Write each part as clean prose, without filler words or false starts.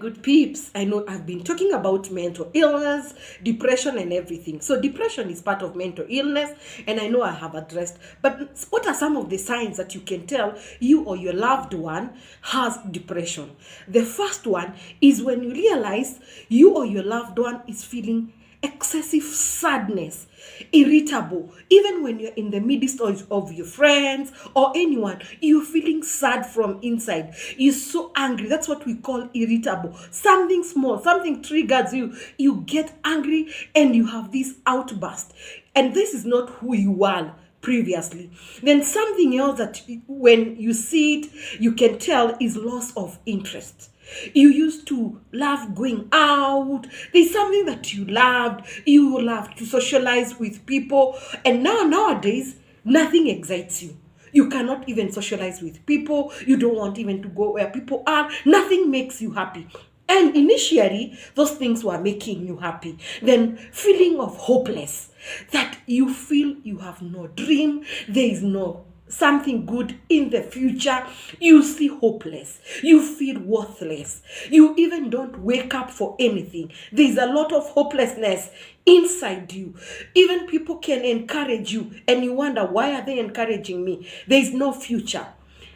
good peeps. I know I've been talking about mental illness, depression, and everything. So, depression is part of mental illness, and I know I have addressed. But what are some of the signs that you can tell you or your loved one has depression? The first one is when you realize you or your loved one is feeling excessive sadness, irritable. Even when you're in the midst of your friends or anyone, you're feeling sad from inside. You're so angry. That's what we call irritable. Something small, something triggers you. You get angry and you have this outburst. And this is not who you are previously. Then something else that when you see it, you can tell is loss of interest. You used to love going out. There's something that you loved. You love to socialize with people. And nowadays, nothing excites you. You cannot even socialize with people. You don't want even to go where people are. Nothing makes you happy. And initially, those things were making you happy. Then feeling of hopeless, that you feel you have no dream. There is no something good in the future. You see hopeless. You feel worthless. You even don't wake up for anything. There's a lot of hopelessness inside you. Even people can encourage you and you wonder, why are they encouraging me? There's no future.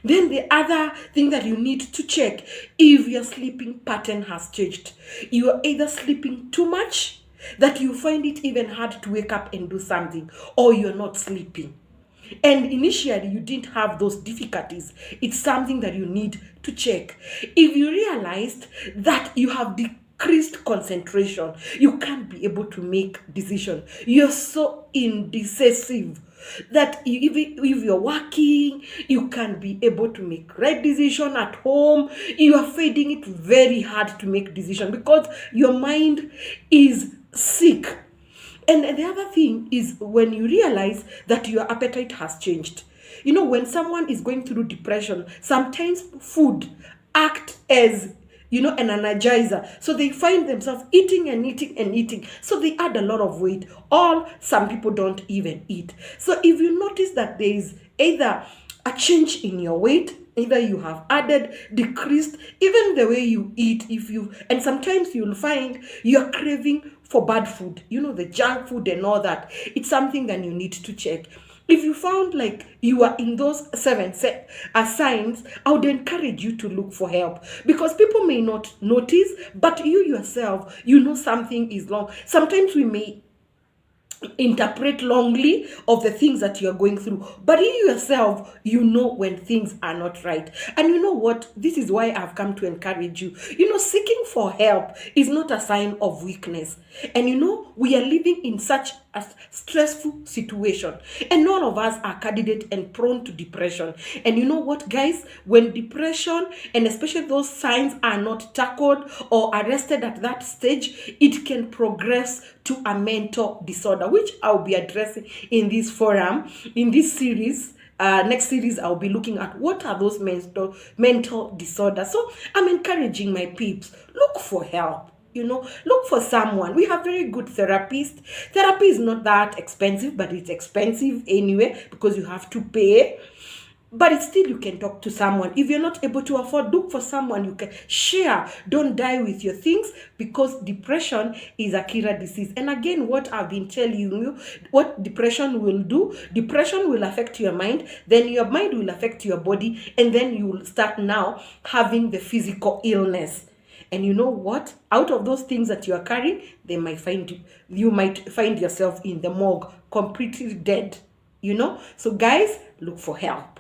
Then the other thing that you need to check, if your sleeping pattern has changed. You are either sleeping too much that you find it even hard to wake up and do something, or you're not sleeping. And initially, you didn't have those difficulties. It's something that you need to check. If you realized that you have decreased concentration, you can't be able to make decisions. You're so indecisive that if you're working, you can't be able to make right decision at home. You are finding it very hard to make decision because your mind is sick. And the other thing is when you realize that your appetite has changed. You know, when someone is going through depression, sometimes food acts as, an energizer. So they find themselves eating and eating and eating. So they add a lot of weight. Or some people don't even eat. So if you notice that there is either a change in your weight, either you have added, decreased, even the way you eat, and sometimes you'll find you're craving for bad food, the junk food and all that. It's something that you need to check. If you found like you are in those 7 signs, I would encourage you to look for help, because people may not notice, but you yourself, something is wrong. Sometimes we may interpret wrongly of the things that you're going through, but you yourself, when things are not right. And you know what, this is why I've come to encourage you. Seeking for help is not a sign of weakness. And we are living in such a stressful situation, and none of us are candidate and prone to depression. And you know what, guys, when depression, and especially those signs, are not tackled or arrested at that stage, it can progress to a mental disorder, which I'll be addressing in this forum, in this series. Next series, I'll be looking at what are those mental disorders. So I'm encouraging my peeps, look for help. Look for someone. We have very good therapists. Therapy is not that expensive, but it's expensive anyway because you have to pay. But it's still, you can talk to someone. If you're not able to afford, look for someone you can share. Don't die with your things, because depression is a killer disease. And again, what I've been telling you, what depression will do, depression will affect your mind, then your mind will affect your body, and then you will start now having the physical illness. And you know what? Out of those things that you are carrying, you might find yourself in the morgue, completely dead. So guys, look for help.